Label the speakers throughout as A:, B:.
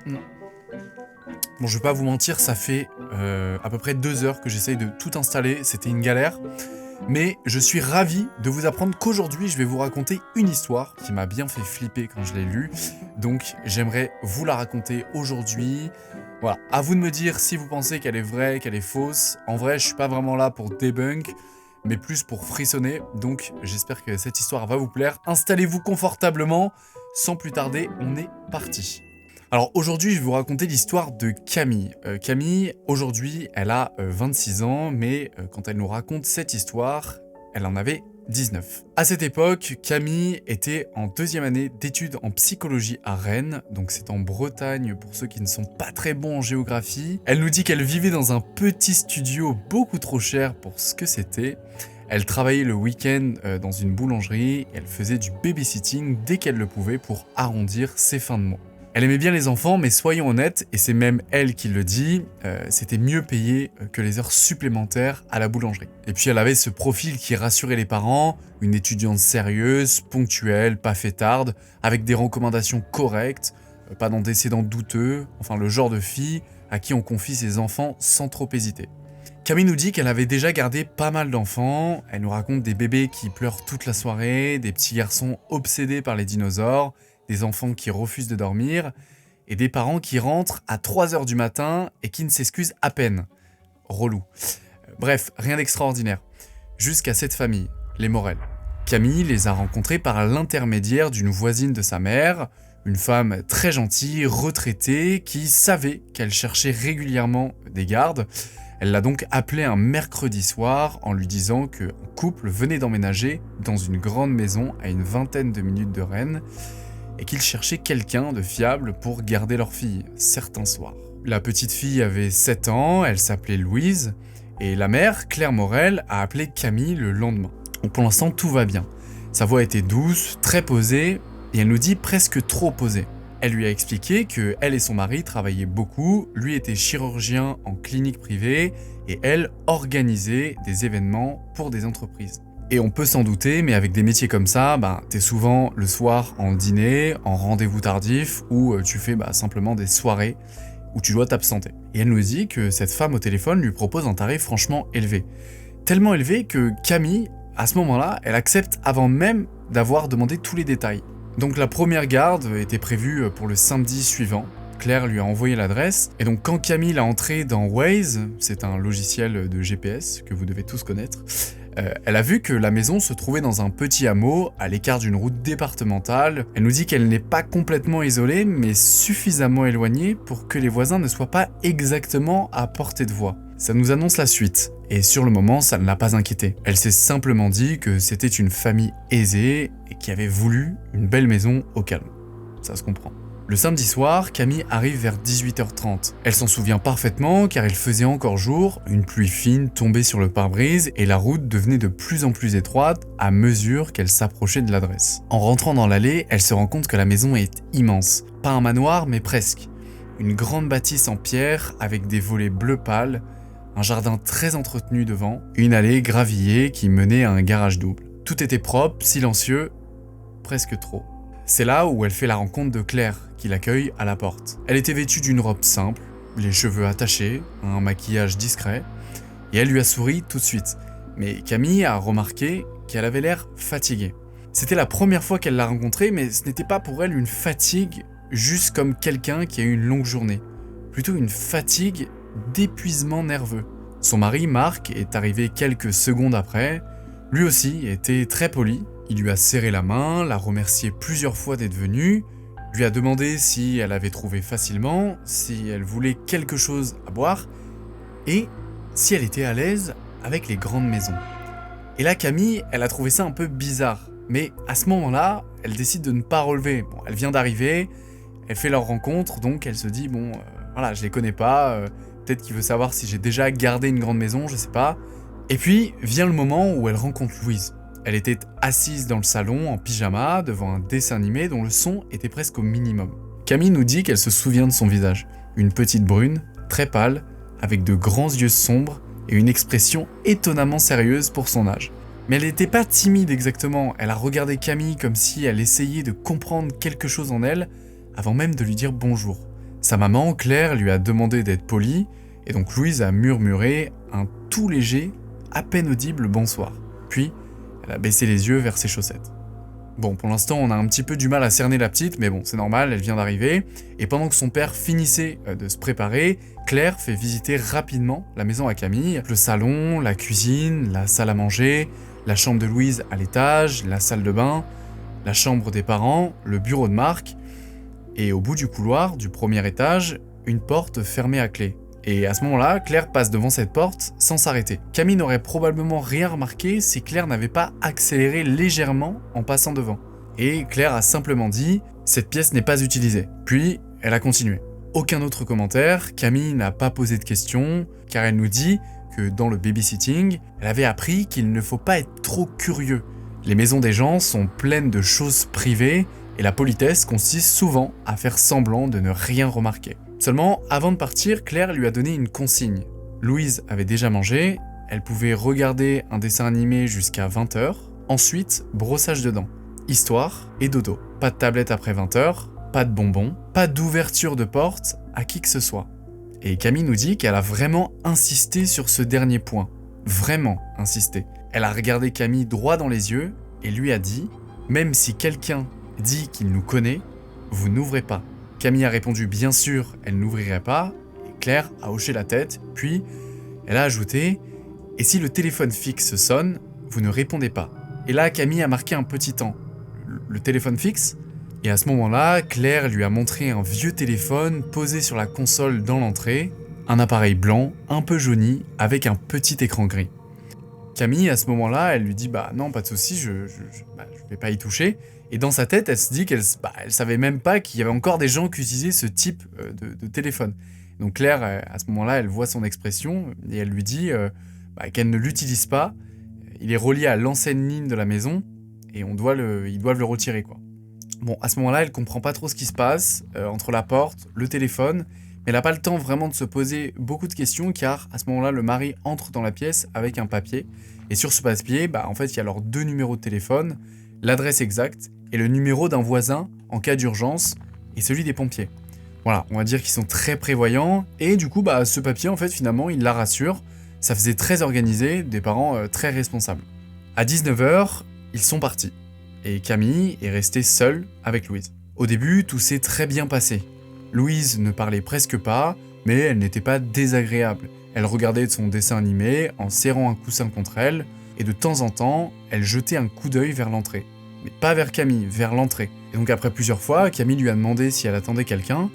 A: Mmh. Bon, je vais pas vous mentir, ça fait à peu près 2 heures que j'essaye de tout installer, c'était une galère. Mais je suis ravi de vous apprendre qu'aujourd'hui, je vais vous raconter une histoire qui m'a bien fait flipper quand je l'ai lue. Donc, j'aimerais vous la raconter aujourd'hui. Voilà, à vous de me dire si vous pensez qu'elle est vraie, qu'elle est fausse. En vrai, je suis pas vraiment là pour debunk, mais plus pour frissonner. Donc, j'espère que cette histoire va vous plaire. Installez-vous confortablement. Sans plus tarder, on est parti. Alors aujourd'hui, je vais vous raconter l'histoire de Camille. Camille, aujourd'hui, elle a 26 ans, mais quand elle nous raconte cette histoire, elle en avait 19. À cette époque, Camille était en deuxième année d'études en psychologie à Rennes, donc c'est en Bretagne pour ceux qui ne sont pas très bons en géographie. Elle nous dit qu'elle vivait dans un petit studio beaucoup trop cher pour ce que c'était. Elle travaillait le week-end dans une boulangerie et elle faisait du babysitting dès qu'elle le pouvait pour arrondir ses fins de mois. Elle aimait bien les enfants, mais soyons honnêtes, et c'est même elle qui le dit, c'était mieux payé que les heures supplémentaires à la boulangerie. Et puis elle avait ce profil qui rassurait les parents, une étudiante sérieuse, ponctuelle, pas fêtarde, avec des recommandations correctes, pas d'antécédents douteux, enfin le genre de fille à qui on confie ses enfants sans trop hésiter. Camille nous dit qu'elle avait déjà gardé pas mal d'enfants, elle nous raconte des bébés qui pleurent toute la soirée, des petits garçons obsédés par les dinosaures, des enfants qui refusent de dormir, et des parents qui rentrent à 3h du matin et qui ne s'excusent à peine. Relou. Bref, rien d'extraordinaire. Jusqu'à cette famille, les Morel. Camille les a rencontrés par l'intermédiaire d'une voisine de sa mère, une femme très gentille, retraitée, qui savait qu'elle cherchait régulièrement des gardes. Elle l'a donc appelé un mercredi soir en lui disant qu'un couple venait d'emménager dans une grande maison à une vingtaine de minutes de Rennes, et qu'ils cherchaient quelqu'un de fiable pour garder leur fille, certains soirs. La petite fille avait 7 ans, elle s'appelait Louise, et la mère, Claire Morel, a appelé Camille le lendemain. Donc pour l'instant, tout va bien. Sa voix était douce, très posée, et elle nous dit presque trop posée. Elle lui a expliqué que elle et son mari travaillaient beaucoup, lui était chirurgien en clinique privée, et elle organisait des événements pour des entreprises. Et on peut s'en douter, mais avec des métiers comme ça, t'es souvent le soir en dîner, en rendez-vous tardif, ou tu fais simplement des soirées où tu dois t'absenter. Et elle nous dit que cette femme au téléphone lui propose un tarif franchement élevé. Tellement élevé que Camille, à ce moment-là, elle accepte avant même d'avoir demandé tous les détails. Donc la première garde était prévue pour le samedi suivant. Claire lui a envoyé l'adresse, et donc quand Camille l'a entrée dans Waze, c'est un logiciel de GPS que vous devez tous connaître, elle a vu que la maison se trouvait dans un petit hameau, à l'écart d'une route départementale. Elle nous dit qu'elle n'est pas complètement isolée, mais suffisamment éloignée pour que les voisins ne soient pas exactement à portée de voix. Ça nous annonce la suite, et sur le moment, ça ne l'a pas inquiétée. Elle s'est simplement dit que c'était une famille aisée et qui avait voulu une belle maison au calme. Ça se comprend. Le samedi soir, Camille arrive vers 18h30. Elle s'en souvient parfaitement car il faisait encore jour, une pluie fine tombait sur le pare-brise et la route devenait de plus en plus étroite à mesure qu'elle s'approchait de l'adresse. En rentrant dans l'allée, elle se rend compte que la maison est immense. Pas un manoir, mais presque. Une grande bâtisse en pierre avec des volets bleu pâle, un jardin très entretenu devant, une allée gravillée qui menait à un garage double. Tout était propre, silencieux, presque trop. C'est là où elle fait la rencontre de Claire, qui l'accueille à la porte. Elle était vêtue d'une robe simple, les cheveux attachés, un maquillage discret, et elle lui a souri tout de suite. Mais Camille a remarqué qu'elle avait l'air fatiguée. C'était la première fois qu'elle l'a rencontrée, mais ce n'était pas pour elle une fatigue juste comme quelqu'un qui a eu une longue journée. Plutôt une fatigue d'épuisement nerveux. Son mari, Marc, est arrivé quelques secondes après. Lui aussi était très poli. Il lui a serré la main, l'a remercié plusieurs fois d'être venue, lui a demandé si elle avait trouvé facilement, si elle voulait quelque chose à boire, et si elle était à l'aise avec les grandes maisons. Et là, Camille, elle a trouvé ça un peu bizarre, mais à ce moment-là, elle décide de ne pas relever. Bon, elle vient d'arriver, elle fait leur rencontre, donc elle se dit, voilà, je les connais pas, peut-être qu'il veut savoir si j'ai déjà gardé une grande maison, je sais pas. Et puis, vient le moment où elle rencontre Louise. Elle était assise dans le salon en pyjama devant un dessin animé dont le son était presque au minimum. Camille nous dit qu'elle se souvient de son visage. Une petite brune, très pâle, avec de grands yeux sombres et une expression étonnamment sérieuse pour son âge. Mais elle n'était pas timide exactement, elle a regardé Camille comme si elle essayait de comprendre quelque chose en elle avant même de lui dire bonjour. Sa maman, Claire, lui a demandé d'être polie, et donc Louise a murmuré un tout léger, à peine audible bonsoir. Puis, elle a baissé les yeux vers ses chaussettes. Bon, pour l'instant, on a un petit peu du mal à cerner la petite, mais bon, c'est normal, elle vient d'arriver. Et pendant que son père finissait de se préparer, Claire fait visiter rapidement la maison à Camille. Le salon, la cuisine, la salle à manger, la chambre de Louise à l'étage, la salle de bain, la chambre des parents, le bureau de Marc. Et au bout du couloir, du premier étage, une porte fermée à clé. Et à ce moment-là, Claire passe devant cette porte sans s'arrêter. Camille n'aurait probablement rien remarqué si Claire n'avait pas accéléré légèrement en passant devant. Et Claire a simplement dit « Cette pièce n'est pas utilisée ». Puis, elle a continué. Aucun autre commentaire, Camille n'a pas posé de questions, car elle nous dit que dans le babysitting, elle avait appris qu'il ne faut pas être trop curieux. Les maisons des gens sont pleines de choses privées, et la politesse consiste souvent à faire semblant de ne rien remarquer. Seulement, avant de partir, Claire lui a donné une consigne. Louise avait déjà mangé, elle pouvait regarder un dessin animé jusqu'à 20h, ensuite brossage de dents, histoire et dodo. Pas de tablette après 20h, pas de bonbons, pas d'ouverture de porte à qui que ce soit. Et Camille nous dit qu'elle a vraiment insisté sur ce dernier point. Vraiment insisté. Elle a regardé Camille droit dans les yeux et lui a dit « Même si quelqu'un dit qu'il nous connaît, vous n'ouvrez pas. » Camille a répondu bien sûr, elle n'ouvrirait pas, et Claire a hoché la tête, puis elle a ajouté « Et si le téléphone fixe sonne, vous ne répondez pas. » Et là, Camille a marqué un petit temps. Le téléphone fixe ? Et à ce moment-là, Claire lui a montré un vieux téléphone posé sur la console dans l'entrée, un appareil blanc, un peu jauni, avec un petit écran gris. Camille, à ce moment-là, elle lui dit « Bah non, pas de souci, je vais pas y toucher ». Et dans sa tête, elle se dit qu'elle savait même pas qu'il y avait encore des gens qui utilisaient ce type de téléphone. Donc Claire, à ce moment-là, elle voit son expression et elle lui dit qu'elle ne l'utilise pas. Il est relié à l'ancienne ligne de la maison et ils doivent le retirer, quoi. Bon, à ce moment-là, elle comprend pas trop ce qui se passe entre la porte, le téléphone, mais elle n'a pas le temps vraiment de se poser beaucoup de questions car à ce moment-là, le mari entre dans la pièce avec un papier. Et sur ce papier, en fait, il y a leurs 2 numéros de téléphone, l'adresse exacte et le numéro d'un voisin en cas d'urgence et celui des pompiers. Voilà, on va dire qu'ils sont très prévoyants et du coup, ce papier, en fait, finalement, il la rassure. Ça faisait très organisé, des parents très responsables. À 19h, ils sont partis et Camille est restée seule avec Louise. Au début, tout s'est très bien passé. Louise ne parlait presque pas, mais elle n'était pas désagréable. Elle regardait son dessin animé en serrant un coussin contre elle et de temps en temps, elle jetait un coup d'œil vers l'entrée. Mais pas vers Camille, vers l'entrée. Et donc après plusieurs fois, Camille lui a demandé si elle attendait quelqu'un,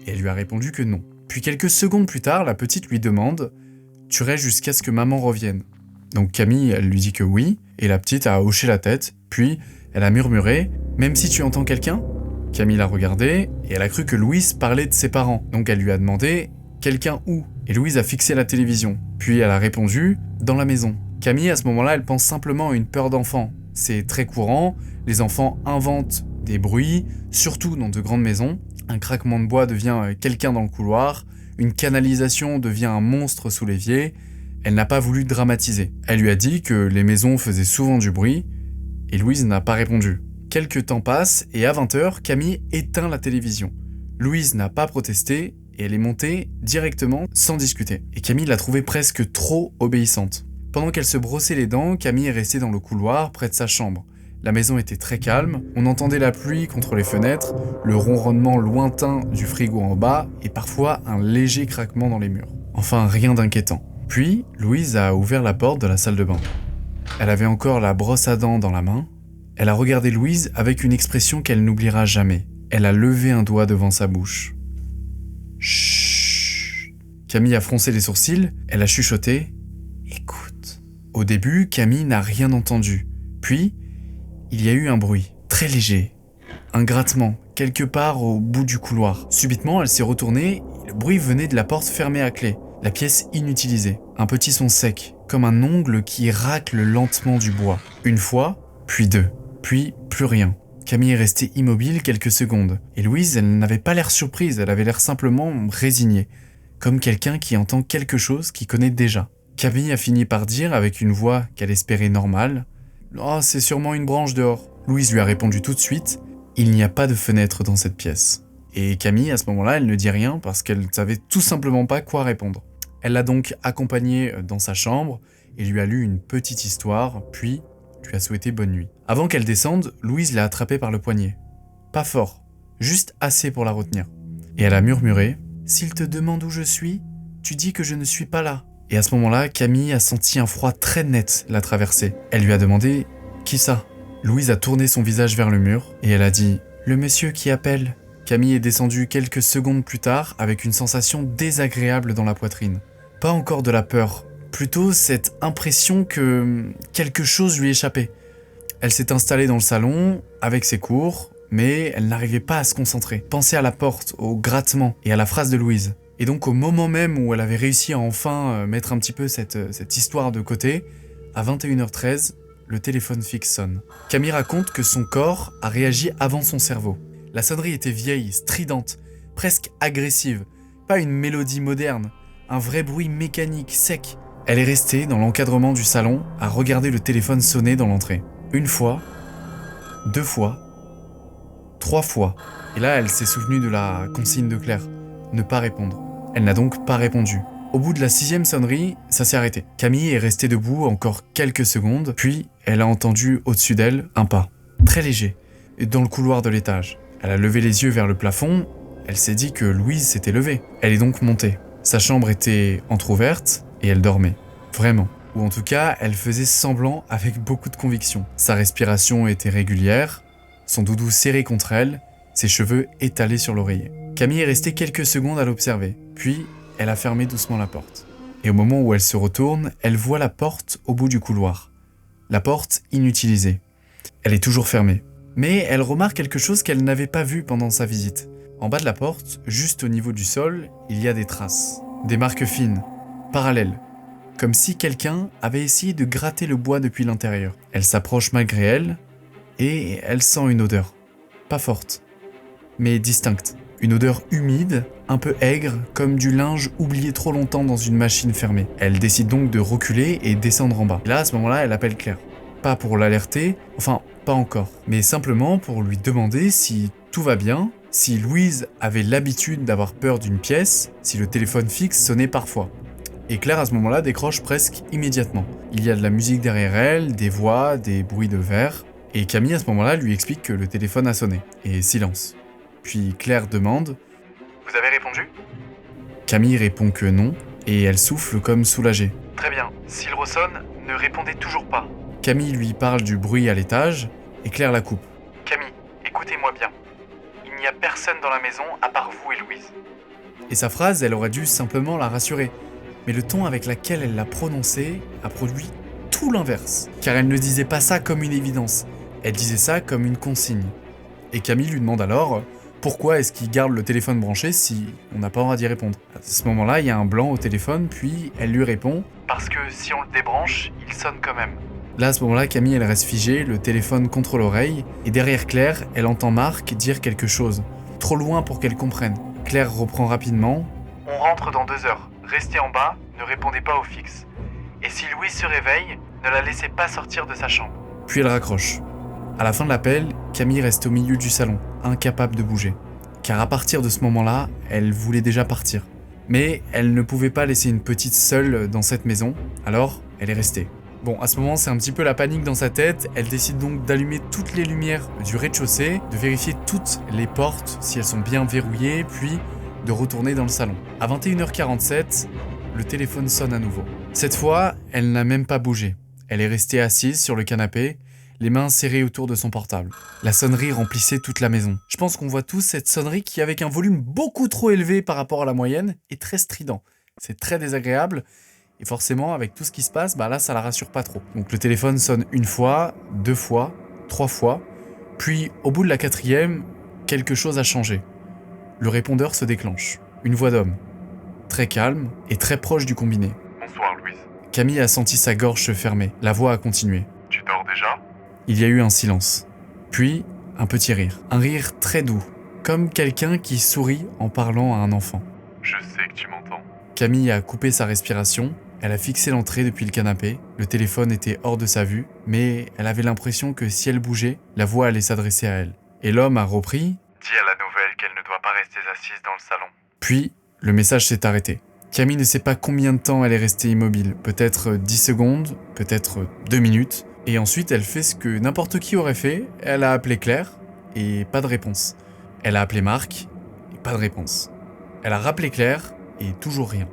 A: et elle lui a répondu que non. Puis quelques secondes plus tard, la petite lui demande « Tu restes jusqu'à ce que maman revienne ?» Donc Camille, elle lui dit que oui, et la petite a hoché la tête, puis elle a murmuré « Même si tu entends quelqu'un ?» Camille l'a regardé, et elle a cru que Louise parlait de ses parents. Donc elle lui a demandé « Quelqu'un où ?» Et Louise a fixé la télévision. Puis elle a répondu « Dans la maison ». Camille, à ce moment-là, elle pense simplement à une peur d'enfant. C'est très courant, les enfants inventent des bruits, surtout dans de grandes maisons. Un craquement de bois devient quelqu'un dans le couloir, une canalisation devient un monstre sous l'évier. Elle n'a pas voulu dramatiser. Elle lui a dit que les maisons faisaient souvent du bruit, et Louise n'a pas répondu. Quelques temps passent, et à 20h, Camille éteint la télévision. Louise n'a pas protesté, et elle est montée directement sans discuter. Et Camille l'a trouvée presque trop obéissante. Pendant qu'elle se brossait les dents, Camille est restée dans le couloir près de sa chambre. La maison était très calme, on entendait la pluie contre les fenêtres, le ronronnement lointain du frigo en bas et parfois un léger craquement dans les murs. Enfin, rien d'inquiétant. Puis, Louise a ouvert la porte de la salle de bain. Elle avait encore la brosse à dents dans la main. Elle a regardé Louise avec une expression qu'elle n'oubliera jamais. Elle a levé un doigt devant sa bouche. Chut. Camille a froncé les sourcils, elle a chuchoté « Écoute ». Au début, Camille n'a rien entendu. Puis, il y a eu un bruit, très léger. Un grattement, quelque part au bout du couloir. Subitement, elle s'est retournée et le bruit venait de la porte fermée à clé. La pièce inutilisée. Un petit son sec, comme un ongle qui racle lentement du bois. Une fois, puis deux, puis plus rien. Camille est restée immobile quelques secondes. Et Louise, elle n'avait pas l'air surprise, elle avait l'air simplement résignée. Comme quelqu'un qui entend quelque chose qu'il connaît déjà. Camille a fini par dire, avec une voix qu'elle espérait normale, « Oh, c'est sûrement une branche dehors. » Louise lui a répondu tout de suite, « Il n'y a pas de fenêtre dans cette pièce. » Et Camille, à ce moment-là, elle ne dit rien parce qu'elle ne savait tout simplement pas quoi répondre. Elle l'a donc accompagné dans sa chambre et lui a lu une petite histoire, puis lui a souhaité bonne nuit. Avant qu'elle descende, Louise l'a attrapée par le poignet. Pas fort, juste assez pour la retenir. Et elle a murmuré « S'il te demande où je suis, tu dis que je ne suis pas là. » Et à ce moment-là, Camille a senti un froid très net la traverser. Elle lui a demandé « Qui ça ?» Louise a tourné son visage vers le mur et elle a dit « Le monsieur qui appelle. » Camille est descendue quelques secondes plus tard avec une sensation désagréable dans la poitrine. Pas encore de la peur, plutôt cette impression que quelque chose lui échappait. Elle s'est installée dans le salon avec ses cours, mais elle n'arrivait pas à se concentrer. Pensez à la porte, au grattement et à la phrase de Louise. Et donc au moment même où elle avait réussi à enfin mettre un petit peu cette histoire de côté, à 21h13, le téléphone fixe sonne. Camille raconte que son corps a réagi avant son cerveau. La sonnerie était vieille, stridente, presque agressive. Pas une mélodie moderne, un vrai bruit mécanique, sec. Elle est restée dans l'encadrement du salon à regarder le téléphone sonner dans l'entrée. Une fois, 2 fois, 3 fois. Et là, elle s'est souvenue de la consigne de Claire, ne pas répondre. Elle n'a donc pas répondu. Au bout de la 6e sonnerie, ça s'est arrêté. Camille est restée debout encore quelques secondes, puis elle a entendu au-dessus d'elle un pas, très léger, dans le couloir de l'étage. Elle a levé les yeux vers le plafond, elle s'est dit que Louise s'était levée. Elle est donc montée. Sa chambre était entrouverte et elle dormait. Vraiment. Ou en tout cas, elle faisait semblant avec beaucoup de conviction. Sa respiration était régulière, son doudou serré contre elle, ses cheveux étalés sur l'oreiller. Camille est restée quelques secondes à l'observer, puis elle a fermé doucement la porte. Et au moment où elle se retourne, elle voit la porte au bout du couloir. La porte inutilisée. Elle est toujours fermée. Mais elle remarque quelque chose qu'elle n'avait pas vu pendant sa visite. En bas de la porte, juste au niveau du sol, il y a des traces. Des marques fines, parallèles. Comme si quelqu'un avait essayé de gratter le bois depuis l'intérieur. Elle s'approche malgré elle, et elle sent une odeur. Pas forte, mais distincte. Une odeur humide, un peu aigre, comme du linge oublié trop longtemps dans une machine fermée. Elle décide donc de reculer et descendre en bas. Là, à ce moment-là, elle appelle Claire. Pas pour l'alerter, enfin, pas encore, mais simplement pour lui demander si tout va bien, si Louise avait l'habitude d'avoir peur d'une pièce, si le téléphone fixe sonnait parfois. Et Claire, à ce moment-là, décroche presque immédiatement. Il y a de la musique derrière elle, des voix, des bruits de verre, et Camille, à ce moment-là, lui explique que le téléphone a sonné. Et silence. Puis Claire demande « Vous avez répondu ?» Camille répond que non, et elle souffle comme soulagée. « Très bien, s'il ressonne, ne répondez toujours pas. » Camille lui parle du bruit à l'étage, et Claire la coupe. « Camille, écoutez-moi bien. Il n'y a personne dans la maison à part vous et Louise. » Et sa phrase, elle aurait dû simplement la rassurer. Mais le ton avec lequel elle l'a prononcé a produit tout l'inverse. Car elle ne disait pas ça comme une évidence, elle disait ça comme une consigne. Et Camille lui demande alors pourquoi est-ce qu'il garde le téléphone branché si on n'a pas le droit d'y répondre. À ce moment-là, il y a un blanc au téléphone, puis elle lui répond « Parce que si on le débranche, il sonne quand même. » Là, à ce moment-là, Camille, elle reste figée, le téléphone contre l'oreille, et derrière Claire, elle entend Marc dire quelque chose, trop loin pour qu'elle comprenne. Claire reprend rapidement « On rentre dans 2 heures, restez en bas, ne répondez pas au fixe. Et si Louise se réveille, ne la laissez pas sortir de sa chambre. » Puis elle raccroche. À la fin de l'appel, Camille reste au milieu du salon, incapable de bouger. Car à partir de ce moment-là, elle voulait déjà partir. Mais elle ne pouvait pas laisser une petite seule dans cette maison, alors elle est restée. Bon, à ce moment, c'est un petit peu la panique dans sa tête. Elle décide donc d'allumer toutes les lumières du rez-de-chaussée, de vérifier toutes les portes si elles sont bien verrouillées, puis de retourner dans le salon. À 21h47, le téléphone sonne à nouveau. Cette fois, elle n'a même pas bougé. Elle est restée assise sur le canapé, les mains serrées autour de son portable. La sonnerie remplissait toute la maison. Je pense qu'on voit tous cette sonnerie qui, avec un volume beaucoup trop élevé par rapport à la moyenne, est très strident. C'est très désagréable. Et forcément, avec tout ce qui se passe, là, ça la rassure pas trop. Donc le téléphone sonne 1 fois, 2 fois, 3 fois. Puis, au bout de la 4e, quelque chose a changé. Le répondeur se déclenche. Une voix d'homme. Très calme et très proche du combiné.
B: Bonsoir, Louise.
A: Camille a senti sa gorge se fermer. La voix a continué.
B: Tu dors déjà ?
A: Il y a eu un silence. Puis, un petit rire. Un rire très doux. Comme quelqu'un qui sourit en parlant à un enfant.
B: Je sais que tu m'entends.
A: Camille a coupé sa respiration. Elle a fixé l'entrée depuis le canapé. Le téléphone était hors de sa vue, mais elle avait l'impression que si elle bougeait, la voix allait s'adresser à elle. Et l'homme a repris.
B: Dis à la nouvelle qu'elle ne doit pas rester assise dans le salon.
A: Puis, le message s'est arrêté. Camille ne sait pas combien de temps elle est restée immobile, peut-être 10 secondes, peut-être 2 minutes, et ensuite elle fait ce que n'importe qui aurait fait, elle a appelé Claire, et pas de réponse. Elle a appelé Marc, et pas de réponse. Elle a rappelé Claire, et toujours rien.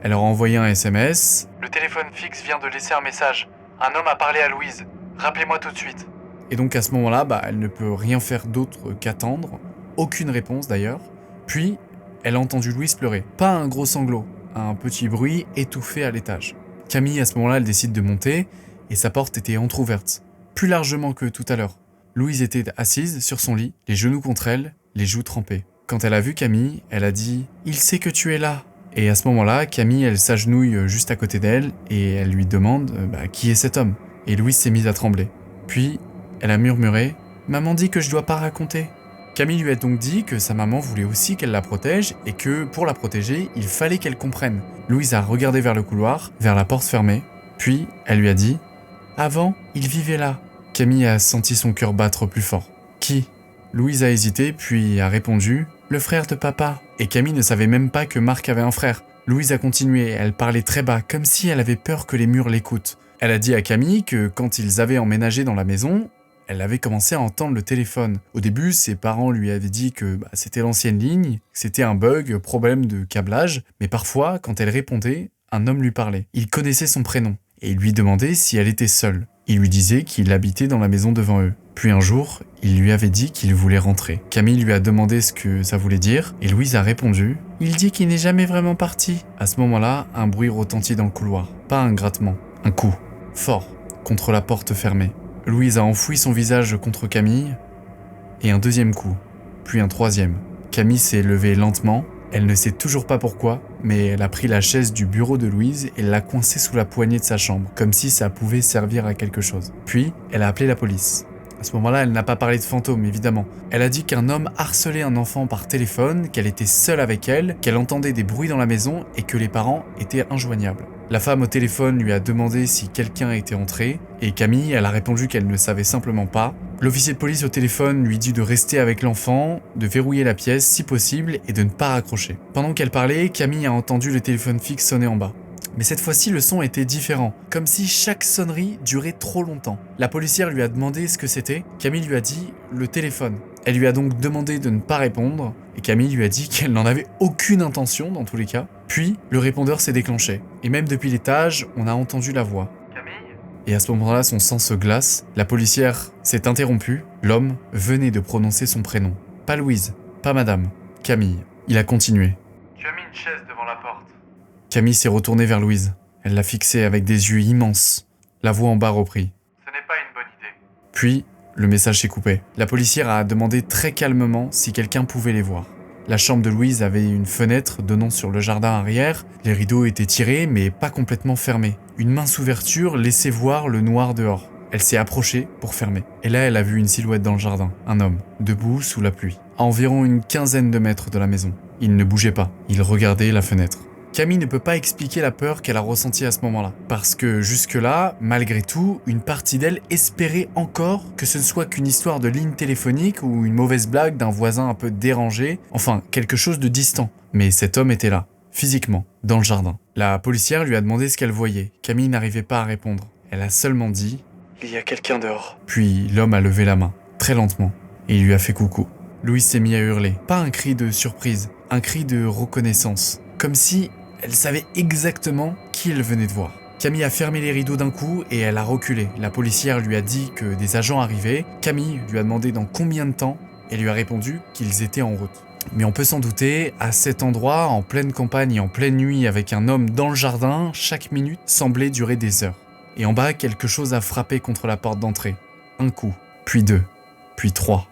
A: Elle leur a envoyé un SMS. « Le téléphone fixe vient de laisser un message. Un homme a parlé à Louise. Rappelez-moi tout de suite. » Et donc à ce moment-là, elle ne peut rien faire d'autre qu'attendre. Aucune réponse d'ailleurs. Puis, elle a entendu Louise pleurer. Pas un gros sanglot, un petit bruit étouffé à l'étage. Camille, à ce moment-là, elle décide de monter, et sa porte était entr'ouverte. Plus largement que tout à l'heure. Louise était assise sur son lit, les genoux contre elle, les joues trempées. Quand elle a vu Camille, elle a dit « Il sait que tu es là !» Et à ce moment-là, Camille, elle s'agenouille juste à côté d'elle et elle lui demande qui est cet homme. Et Louise s'est mise à trembler. Puis, elle a murmuré « Maman dit que je dois pas raconter !» Camille lui a donc dit que sa maman voulait aussi qu'elle la protège et que, pour la protéger, il fallait qu'elle comprenne. Louise a regardé vers le couloir, vers la porte fermée, puis elle lui a dit « Avant, il vivait là !» Camille a senti son cœur battre plus fort. « Qui ?» Louise a hésité, puis a répondu « Le frère de papa !» Et Camille ne savait même pas que Marc avait un frère. Louise a continué, elle parlait très bas, comme si elle avait peur que les murs l'écoutent. Elle a dit à Camille que quand ils avaient emménagé dans la maison, elle avait commencé à entendre le téléphone. Au début, ses parents lui avaient dit que c'était l'ancienne ligne, que c'était un bug, problème de câblage, mais parfois, quand elle répondait, un homme lui parlait. Il connaissait son prénom, et il lui demandait si elle était seule. Il lui disait qu'il habitait dans la maison devant eux. Puis un jour, il lui avait dit qu'il voulait rentrer. Camille lui a demandé ce que ça voulait dire, et Louise a répondu « Il dit qu'il n'est jamais vraiment parti ». À ce moment-là, un bruit retentit dans le couloir. Pas un grattement, un coup, fort, contre la porte fermée. Louise a enfoui son visage contre Camille, et un deuxième coup, puis un troisième. Camille s'est levée lentement, elle ne sait toujours pas pourquoi, mais elle a pris la chaise du bureau de Louise et l'a coincée sous la poignée de sa chambre, comme si ça pouvait servir à quelque chose. Puis, elle a appelé la police. À ce moment-là, elle n'a pas parlé de fantôme, évidemment. Elle a dit qu'un homme harcelait un enfant par téléphone, qu'elle était seule avec elle, qu'elle entendait des bruits dans la maison et que les parents étaient injoignables. La femme au téléphone lui a demandé si quelqu'un était entré, et Camille, elle a répondu qu'elle ne savait simplement pas. L'officier de police au téléphone lui dit de rester avec l'enfant, de verrouiller la pièce si possible et de ne pas raccrocher. Pendant qu'elle parlait, Camille a entendu le téléphone fixe sonner en bas. Mais cette fois-ci, le son était différent, comme si chaque sonnerie durait trop longtemps. La policière lui a demandé ce que c'était. Camille lui a dit « le téléphone ». Elle lui a donc demandé de ne pas répondre, et Camille lui a dit qu'elle n'en avait aucune intention dans tous les cas. Puis, le répondeur s'est déclenché, et même depuis l'étage, on a entendu la voix. « Camille ?» Et à ce moment-là, son sang se glace, la policière s'est interrompue, l'homme venait de prononcer son prénom. Pas Louise, pas madame, Camille. Il a continué. « Tu as mis une chaise devant la porte. » Camille s'est retournée vers Louise. Elle l'a fixée avec des yeux immenses. La voix en bas reprit. « Ce n'est pas une bonne idée. » Puis, le message s'est coupé. La policière a demandé très calmement si quelqu'un pouvait les voir. La chambre de Louise avait une fenêtre donnant sur le jardin arrière. Les rideaux étaient tirés, mais pas complètement fermés. Une mince ouverture laissait voir le noir dehors. Elle s'est approchée pour fermer. Et là, elle a vu une silhouette dans le jardin. Un homme, debout sous la pluie. À environ une quinzaine de mètres de la maison. Il ne bougeait pas. Il regardait la fenêtre. Camille ne peut pas expliquer la peur qu'elle a ressentie à ce moment-là. Parce que jusque-là, malgré tout, une partie d'elle espérait encore que ce ne soit qu'une histoire de ligne téléphonique ou une mauvaise blague d'un voisin un peu dérangé, enfin quelque chose de distant. Mais cet homme était là, physiquement, dans le jardin. La policière lui a demandé ce qu'elle voyait. Camille n'arrivait pas à répondre. Elle a seulement dit « Il y a quelqu'un dehors ». Puis l'homme a levé la main, très lentement, et il lui a fait coucou. Louise s'est mise à hurler. Pas un cri de surprise, un cri de reconnaissance. Comme si elle savait exactement qui elle venait de voir. Camille a fermé les rideaux d'un coup et elle a reculé. La policière lui a dit que des agents arrivaient. Camille lui a demandé dans combien de temps et lui a répondu qu'ils étaient en route. Mais on peut s'en douter, à cet endroit, en pleine campagne et en pleine nuit avec un homme dans le jardin, chaque minute semblait durer des heures. Et en bas, quelque chose a frappé contre la porte d'entrée. Un coup, puis deux, puis trois.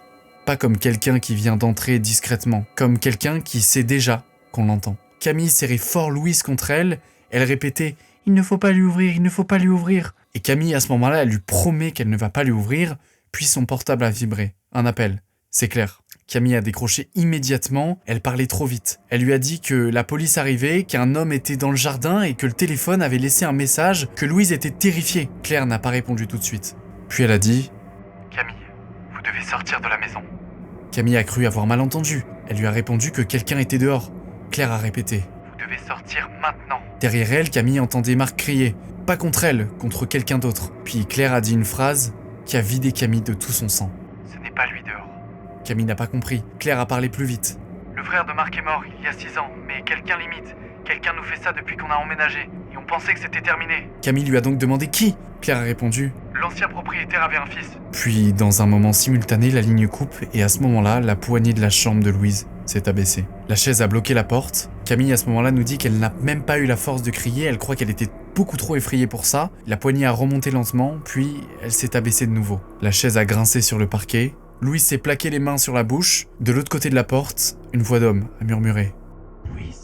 A: Pas comme quelqu'un qui vient d'entrer discrètement, comme quelqu'un qui sait déjà qu'on l'entend. Camille serrait fort Louise contre elle, elle répétait « Il ne faut pas lui ouvrir, il ne faut pas lui ouvrir ». Et Camille, à ce moment-là, elle lui promet qu'elle ne va pas lui ouvrir, puis son portable a vibré. Un appel, c'est clair. Camille a décroché immédiatement, elle parlait trop vite. Elle lui a dit que la police arrivait, qu'un homme était dans le jardin et que le téléphone avait laissé un message, que Louise était terrifiée. Claire n'a pas répondu tout de suite. Puis elle a dit « Camille, vous devez sortir de la maison ». Camille a cru avoir mal entendu. Elle lui a répondu que quelqu'un était dehors. Claire a répété.
B: Vous devez sortir maintenant.
A: Derrière elle, Camille entendait Marc crier. Pas contre elle, contre quelqu'un d'autre. Puis Claire a dit une phrase qui a vidé Camille de tout son sang.
B: Ce n'est pas lui dehors.
A: Camille n'a pas compris. Claire a parlé plus vite.
B: Le frère de Marc est mort il y a 6 ans, mais quelqu'un l'imite. Quelqu'un nous fait ça depuis qu'on a emménagé, et on pensait que c'était terminé.
A: Camille lui a donc demandé qui. Claire a répondu.
B: L'ancien propriétaire avait un fils.
A: Puis, dans un moment simultané, la ligne coupe et à ce moment-là, la poignée de la chambre de Louise s'est abaissée. La chaise a bloqué la porte. Camille, à ce moment-là, nous dit qu'elle n'a même pas eu la force de crier. Elle croit qu'elle était beaucoup trop effrayée pour ça. La poignée a remonté lentement, puis elle s'est abaissée de nouveau. La chaise a grincé sur le parquet. Louise s'est plaqué les mains sur la bouche. De l'autre côté de la porte, une voix d'homme a murmuré.
B: Louise.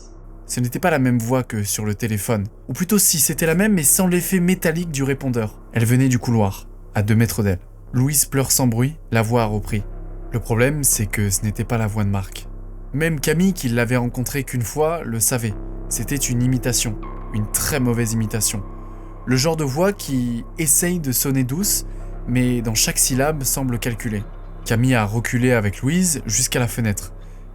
A: Ce n'était pas la même voix que sur le téléphone. Ou plutôt si, c'était la même mais sans l'effet métallique du répondeur. Elle venait du couloir, à 2 mètres d'elle. Louise pleure sans bruit, la voix a repris. Le problème, c'est que ce n'était pas la voix de Marc. Même Camille, qui l'avait rencontré qu'une fois, le savait. C'était une imitation, une très mauvaise imitation. Le genre de voix qui essaye de sonner douce, mais dans chaque syllabe semble calculée. Camille a reculé avec Louise jusqu'à la fenêtre.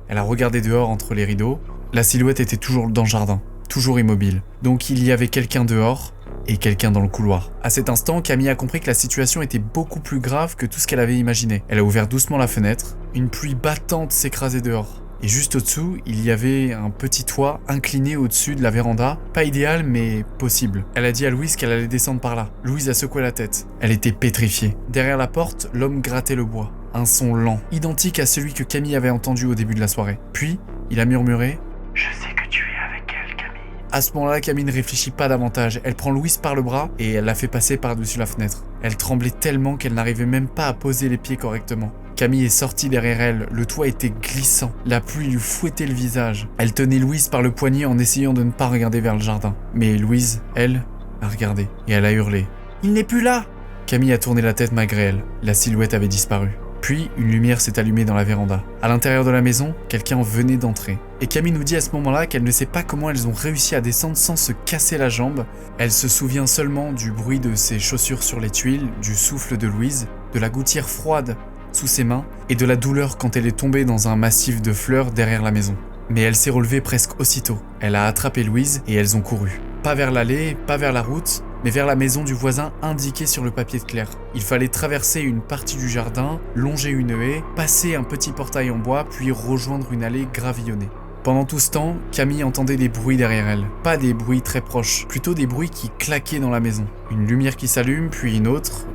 A: Elle a regardé dehors entre les rideaux. La silhouette était toujours dans le jardin, toujours immobile. Donc il y avait quelqu'un dehors et quelqu'un dans le couloir. À cet instant, Camille a compris que la situation était beaucoup plus grave que tout ce qu'elle avait imaginé. Elle a ouvert doucement la fenêtre. Une pluie battante s'écrasait dehors. Et juste au-dessous, il y avait un petit toit incliné au-dessus de la véranda. Pas idéal, mais possible. Elle a dit à Louise qu'elle allait descendre par là. Louise a secoué la tête. Elle était pétrifiée. Derrière la porte, l'homme grattait le bois. Un son lent, identique à celui que Camille avait entendu au début de la soirée. Puis, il a murmuré «
B: Je sais que tu es avec elle, Camille. »
A: À ce moment-là, Camille ne réfléchit pas davantage. Elle prend Louise par le bras et elle la fait passer par-dessus la fenêtre. Elle tremblait tellement qu'elle n'arrivait même pas à poser les pieds correctement. Camille est sortie derrière elle, le toit était glissant, la pluie lui fouettait le visage. Elle tenait Louise par le poignet en essayant de ne pas regarder vers le jardin. Mais Louise, elle, a regardé et elle a hurlé « Il n'est plus là !» Camille a tourné la tête malgré elle, la silhouette avait disparu. Puis, une lumière s'est allumée dans la véranda. À l'intérieur de la maison, quelqu'un venait d'entrer. Et Camille nous dit à ce moment-là qu'elle ne sait pas comment elles ont réussi à descendre sans se casser la jambe. Elle se souvient seulement du bruit de ses chaussures sur les tuiles, du souffle de Louise, de la gouttière froide sous ses mains et de la douleur quand elle est tombée dans un massif de fleurs derrière la maison. Mais elle s'est relevée presque aussitôt. Elle a attrapé Louise et elles ont couru. Pas vers l'allée, pas vers la route, mais vers la maison du voisin indiquée sur le papier de Claire. Il fallait traverser une partie du jardin, longer une haie, passer un petit portail en bois, puis rejoindre une allée gravillonnée. Pendant tout ce temps, Camille entendait des bruits derrière elle. Pas des bruits très proches, plutôt des bruits qui claquaient dans la maison. Une lumière qui s'allume, puis une autre,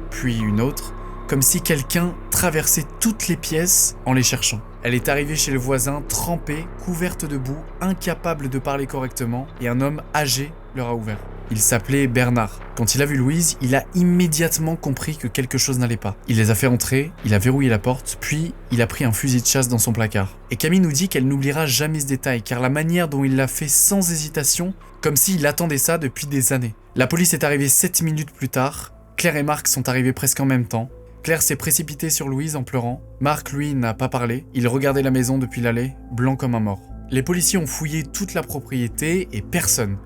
A: comme si quelqu'un traversait toutes les pièces en les cherchant. Elle est arrivée chez le voisin, trempée, couverte de boue, incapable de parler correctement, et un homme âgé leur a ouvert. Il s'appelait Bernard. Quand il a vu Louise, il a immédiatement compris que quelque chose n'allait pas. Il les a fait entrer, il a verrouillé la porte, puis il a pris un fusil de chasse dans son placard. Et Camille nous dit qu'elle n'oubliera jamais ce détail, car la manière dont il l'a fait sans hésitation, comme s'il attendait ça depuis des années. La police est arrivée 7 minutes plus tard. Claire et Marc sont arrivés presque en même temps. Claire s'est précipitée sur Louise en pleurant. Marc, lui, n'a pas parlé. Il regardait la maison depuis l'allée, blanc comme un mort. Les policiers ont fouillé toute la propriété et personne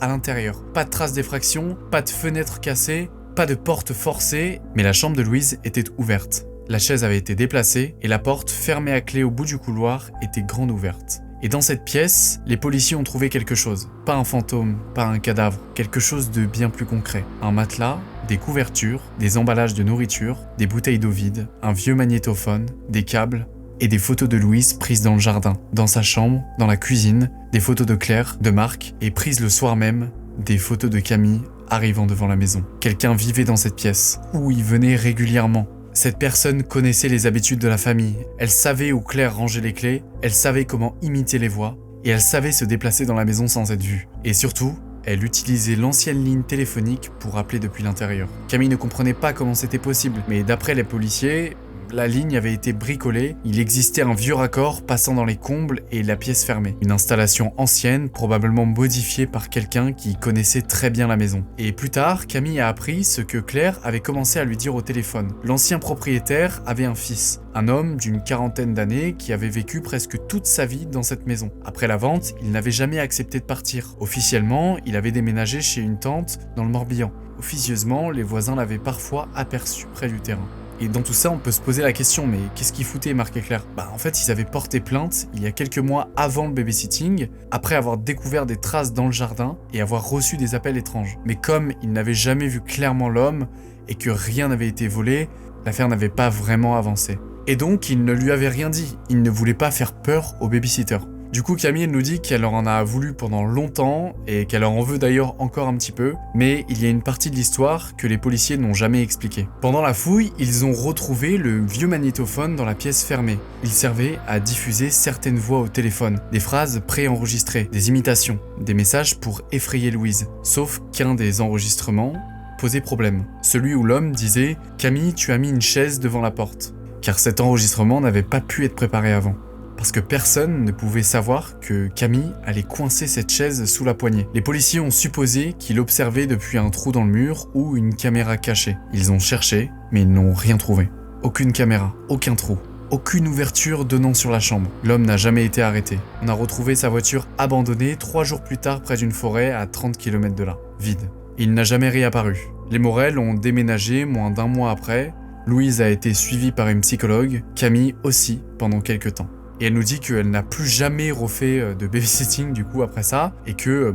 A: à l'intérieur. Pas de traces d'effraction, pas de fenêtres cassées, pas de porte forcée, mais la chambre de Louise était ouverte. La chaise avait été déplacée et la porte, fermée à clé au bout du couloir, était grande ouverte. Et dans cette pièce, les policiers ont trouvé quelque chose. Pas un fantôme, pas un cadavre, quelque chose de bien plus concret. Un matelas, des couvertures, des emballages de nourriture, des bouteilles d'eau vides, un vieux magnétophone, des câbles, et des photos de Louise prises dans le jardin, dans sa chambre, dans la cuisine, des photos de Claire, de Marc, et prises le soir même, des photos de Camille arrivant devant la maison. Quelqu'un vivait dans cette pièce, où il venait régulièrement. Cette personne connaissait les habitudes de la famille, elle savait où Claire rangeait les clés, elle savait comment imiter les voix, et elle savait se déplacer dans la maison sans être vue. Et surtout, elle utilisait l'ancienne ligne téléphonique pour appeler depuis l'intérieur. Camille ne comprenait pas comment c'était possible, mais d'après les policiers, la ligne avait été bricolée, il existait un vieux raccord passant dans les combles et la pièce fermée. Une installation ancienne, probablement modifiée par quelqu'un qui connaissait très bien la maison. Et plus tard, Camille a appris ce que Claire avait commencé à lui dire au téléphone. L'ancien propriétaire avait un fils, un homme d'une 40aine d'années qui avait vécu presque toute sa vie dans cette maison. Après la vente, il n'avait jamais accepté de partir. Officiellement, il avait déménagé chez une tante dans le Morbihan. Officieusement, les voisins l'avaient parfois aperçu près du terrain. Et dans tout ça, on peut se poser la question, mais qu'est-ce qu'ils foutaient, Marc et Claire? Bah en fait, ils avaient porté plainte il y a quelques mois avant le babysitting, après avoir découvert des traces dans le jardin et avoir reçu des appels étranges. Mais comme ils n'avaient jamais vu clairement l'homme et que rien n'avait été volé, l'affaire n'avait pas vraiment avancé. Et donc, ils ne lui avaient rien dit, ils ne voulaient pas faire peur au babysitter. Du coup, Camille, elle nous dit qu'elle en a voulu pendant longtemps et qu'elle en veut d'ailleurs encore un petit peu, mais il y a une partie de l'histoire que les policiers n'ont jamais expliquée. Pendant la fouille, ils ont retrouvé le vieux magnétophone dans la pièce fermée. Il servait à diffuser certaines voix au téléphone, des phrases préenregistrées, des imitations, des messages pour effrayer Louise. Sauf qu'un des enregistrements posait problème. Celui où l'homme disait « Camille, tu as mis une chaise devant la porte », car cet enregistrement n'avait pas pu être préparé avant. Parce que personne ne pouvait savoir que Camille allait coincer cette chaise sous la poignée. Les policiers ont supposé qu'il observait depuis un trou dans le mur ou une caméra cachée. Ils ont cherché, mais ils n'ont rien trouvé. Aucune caméra, aucun trou, aucune ouverture donnant sur la chambre. L'homme n'a jamais été arrêté. On a retrouvé sa voiture abandonnée 3 jours plus tard près d'une forêt à 30 km de là, vide. Il n'a jamais réapparu. Les Morel ont déménagé moins d'1 mois après. Louise a été suivie par une psychologue, Camille aussi, pendant quelques temps. Et elle nous dit qu'elle n'a plus jamais refait de babysitting du coup après ça, et que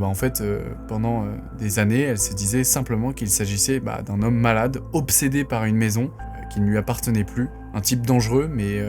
A: pendant des années, elle se disait simplement qu'il s'agissait d'un homme malade, obsédé par une maison qui ne lui appartenait plus, un type dangereux mais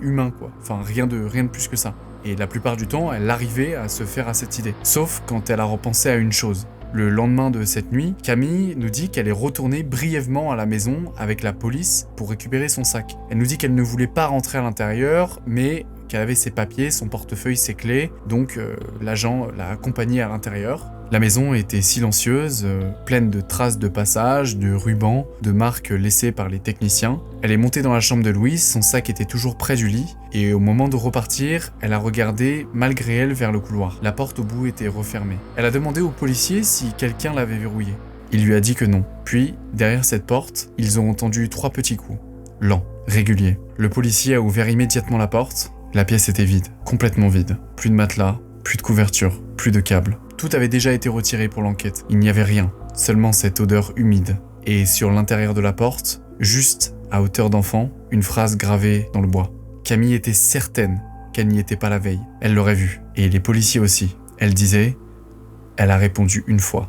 A: humain quoi, enfin rien de plus que ça. Et la plupart du temps, elle arrivait à se faire à cette idée, sauf quand elle a repensé à une chose. Le lendemain de cette nuit, Camille nous dit qu'elle est retournée brièvement à la maison avec la police pour récupérer son sac. Elle nous dit qu'elle ne voulait pas rentrer à l'intérieur, mais qu'elle avait ses papiers, son portefeuille, ses clés, donc l'agent l'a accompagnée à l'intérieur. La maison était silencieuse, pleine de traces de passage, de rubans, de marques laissées par les techniciens. Elle est montée dans la chambre de Louise, son sac était toujours près du lit, et au moment de repartir, elle a regardé malgré elle vers le couloir. La porte au bout était refermée. Elle a demandé au policier si quelqu'un l'avait verrouillée. Il lui a dit que non. Puis, derrière cette porte, ils ont entendu 3 petits coups, lents, réguliers. Le policier a ouvert immédiatement la porte. La pièce était vide, complètement vide. Plus de matelas, plus de couverture, plus de câbles. Tout avait déjà été retiré pour l'enquête. Il n'y avait rien, seulement cette odeur humide. Et sur l'intérieur de la porte, juste à hauteur d'enfant, une phrase gravée dans le bois. Camille était certaine qu'elle n'y était pas la veille. Elle l'aurait vu. Et les policiers aussi. Elle disait « Elle a répondu une fois ».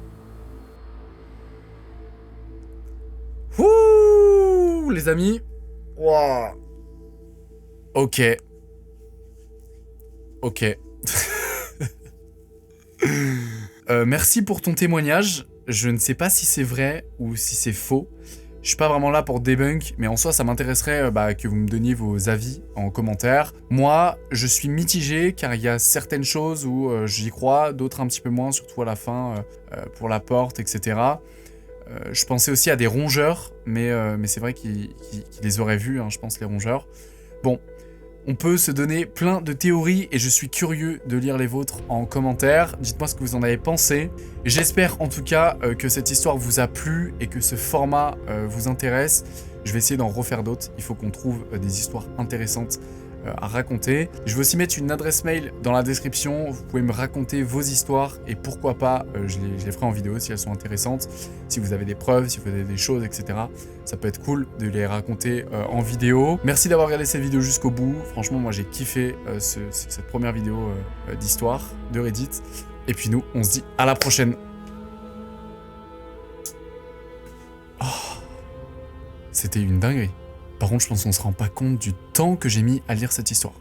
A: Ouh, les amis. Wow. Ok. Merci pour ton témoignage. Je ne sais pas si c'est vrai ou si c'est faux. Je suis pas vraiment là pour debunk, mais en soi, ça m'intéresserait que vous me donniez vos avis en commentaire. Moi, je suis mitigé car il y a certaines choses où j'y crois, d'autres un petit peu moins, surtout à la fin, pour la porte, etc. Je pensais aussi à des rongeurs, mais c'est vrai qu'ils les auraient vus, hein, je pense, les rongeurs. Bon. On peut se donner plein de théories et je suis curieux de lire les vôtres en commentaire. Dites-moi ce que vous en avez pensé. J'espère en tout cas que cette histoire vous a plu et que ce format vous intéresse. Je vais essayer d'en refaire d'autres. Il faut qu'on trouve des histoires intéressantes à raconter. Je vais aussi mettre une adresse mail dans la description. Vous pouvez me raconter vos histoires et pourquoi pas, je les ferai en vidéo si elles sont intéressantes. Si vous avez des preuves, si vous avez des choses, etc. Ça peut être cool de les raconter en vidéo. Merci d'avoir regardé cette vidéo jusqu'au bout. Franchement, moi j'ai kiffé cette première vidéo d'histoire de Reddit. Et puis nous, on se dit à la prochaine. Oh, c'était une dinguerie. Par contre, je pense qu'on se rend pas compte du temps que j'ai mis à lire cette histoire.